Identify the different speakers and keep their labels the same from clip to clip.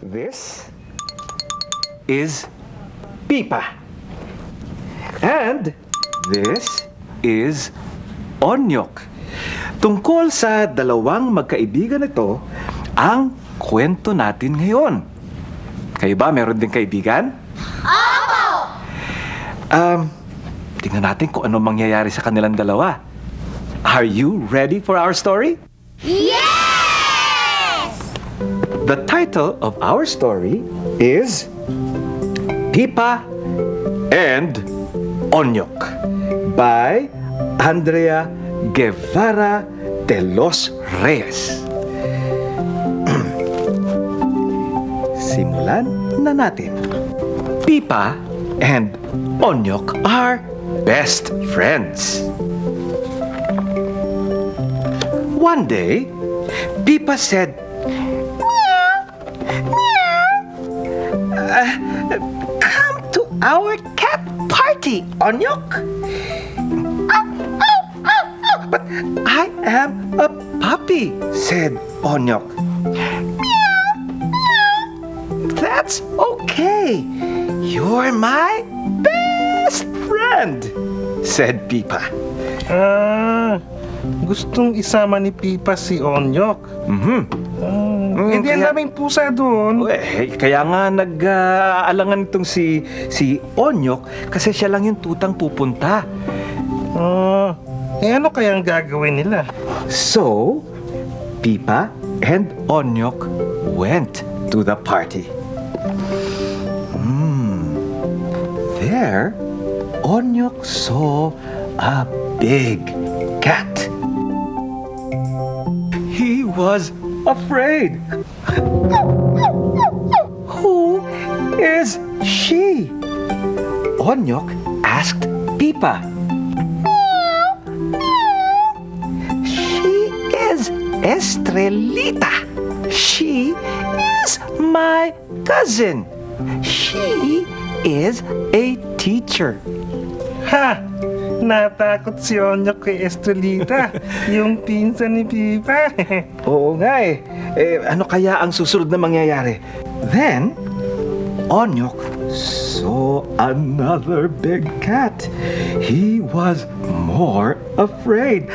Speaker 1: This is Pipa. And this is Onyok. Tungkol sa dalawang magkaibigan ito ang kwento natin ngayon. Kayo ba, meron din kaibigan?
Speaker 2: Opo!
Speaker 1: Tingnan natin kung anong mangyayari sa kanilang dalawa. Are you ready for our story?
Speaker 2: Yes!
Speaker 1: The title of our story is Pipa and Onyok by Andrea Guevara de los Reyes. Simulan na natin. Pipa and Onyok are best friends. One day, Pipa said, "Come to our cat party, Onyok." "But I am a puppy," said Onyok. "That's okay. You're my best friend," said Pipa.
Speaker 3: Gustong isama ni Pipa si Onyok. Hindi ang
Speaker 1: kaya-
Speaker 3: daming pusa doon.
Speaker 1: Kaya nga nag-aalangan itong si Onyok kasi siya lang yung tutang pupunta.
Speaker 3: Ano kaya ang gagawin nila?
Speaker 1: So, Pipa and Onyok went to the party. There, Onyok saw a big cat. He was afraid. Who is she? Onyok asked Pipa. She is Estrelita. She is my cousin. She is a teacher.
Speaker 3: Ha! Natakot si Onyok kay Estrelita, yung pinsan ni Pipa.
Speaker 1: Oo nga eh. Ano kaya ang susunod na mangyayari? Then, Onyok saw another big cat. He was more afraid.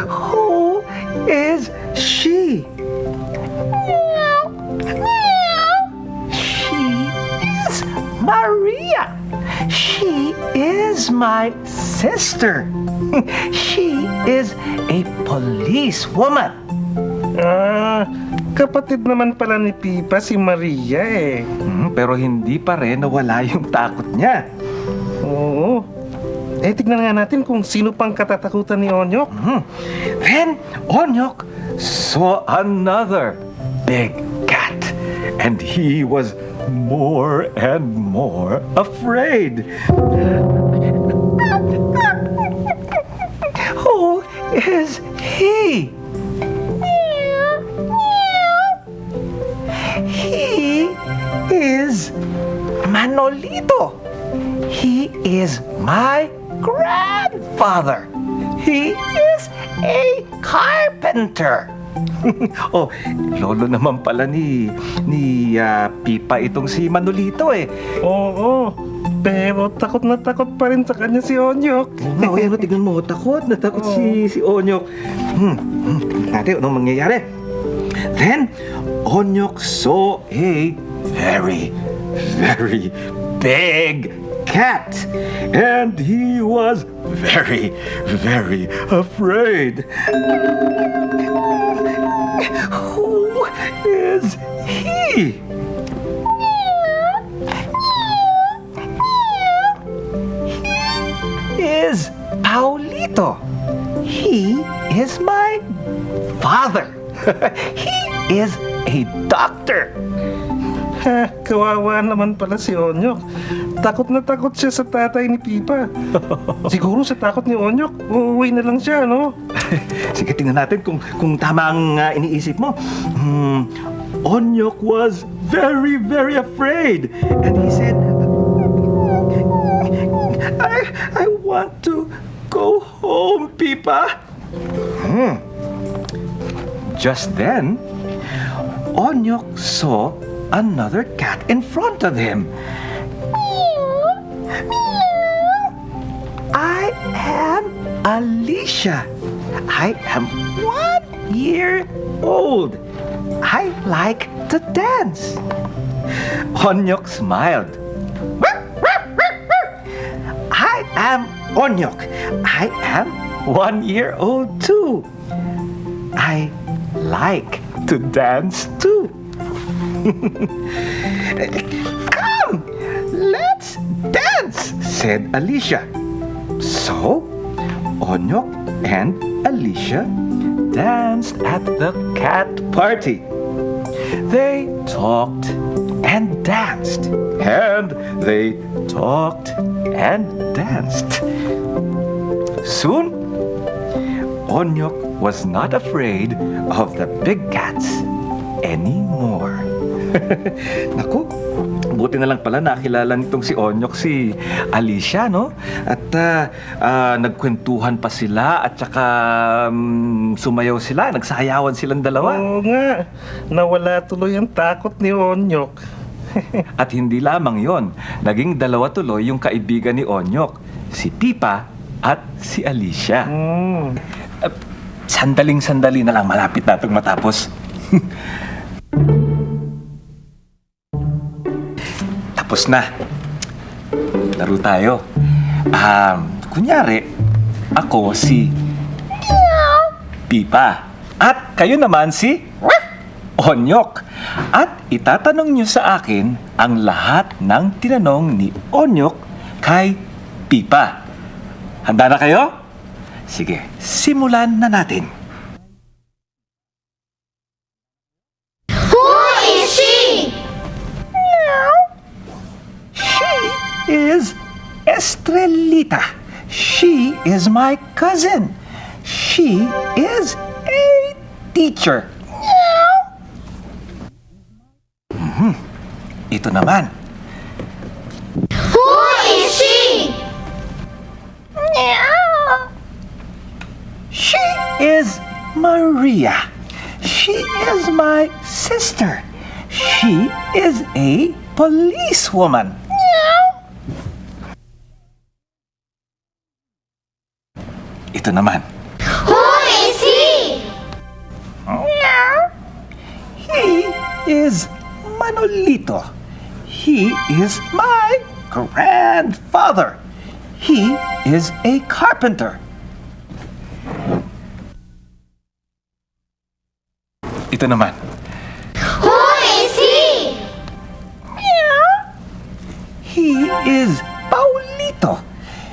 Speaker 1: Who is she? She is Maria. She is my sister. She is a policewoman.
Speaker 3: Kapatid naman pala ni Pipa si Maria eh.
Speaker 1: Pero hindi pa rin nawala yung takot niya.
Speaker 3: Oo. Tignan nga natin kung sino pang katatakutan ni Onyok.
Speaker 1: Then Onyok saw another big cat, and he was more and more afraid. Who is he? He is Manolito. He is my grandfather. He is a carpenter. Oh, lolo naman pala ni Pipa itong si Manolito eh.
Speaker 3: Oo. Pero takot na takot pa rin sa kanya si Onyok.
Speaker 1: Tignan mo, natakot si Onyok. Natin, anong mangyayari? Then, Onyok saw a very, very big cat. And he was very, very afraid. Who is he? He is Paulito. He is my father. He is a doctor.
Speaker 3: Kawawa naman pala si Onyok. Takot na takot siya sa tatay ni Pipa. Siguro sa takot ni Onyok, uuwi na lang siya, no?
Speaker 1: Sige, tingnan natin kung tama ang iniisip mo. Onyok was very, very afraid. And he said, I want to go home, Pipa. Just then, Onyok saw another cat in front of him. I am Alicia. I am 1 year old. I like to dance. Onyok smiled. I am Onyok. I am 1 year old too. I like to dance too. Come, let's dance, said Alicia. So, Onyok and Alicia danced at the cat party. They talked and danced, and they talked and danced. Soon, Onyok was not afraid of the big cats anymore. Naku, buti na lang pala nakilala nitong si Onyok si Alicia, no? At nagkwentuhan pa sila at saka sumayaw sila, nagsayawan silang dalawa.
Speaker 3: Oo nga, nawala tuloy ang takot ni Onyok.
Speaker 1: At hindi lamang yon, naging dalawa tuloy yung kaibigan ni Onyok, si Pipa at si Alicia. Sandaling-sandali na lang, malapit na itong matapos. Tapos na. Laro tayo. Kunyari, ako si Pipa. At kayo naman si Onyok. At itatanong nyo sa akin ang lahat ng tinanong ni Onyok kay Pipa. Handa na kayo? Sige, simulan na natin.
Speaker 2: Who is she?
Speaker 1: She is Estrelita. She is my cousin. She is a teacher. Ito naman.
Speaker 2: Who is she?
Speaker 1: She is Maria. She is my sister. She is a policewoman. Ito naman.
Speaker 2: Who is he?
Speaker 1: He is Manolito. He is my grandfather. He is a carpenter. Ito naman.
Speaker 2: Who is he?
Speaker 1: He is Paulito.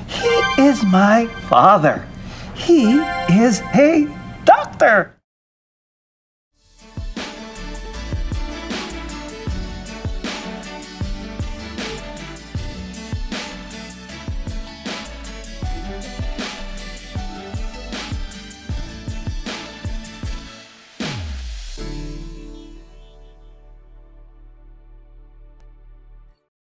Speaker 1: He is my father. He is a doctor.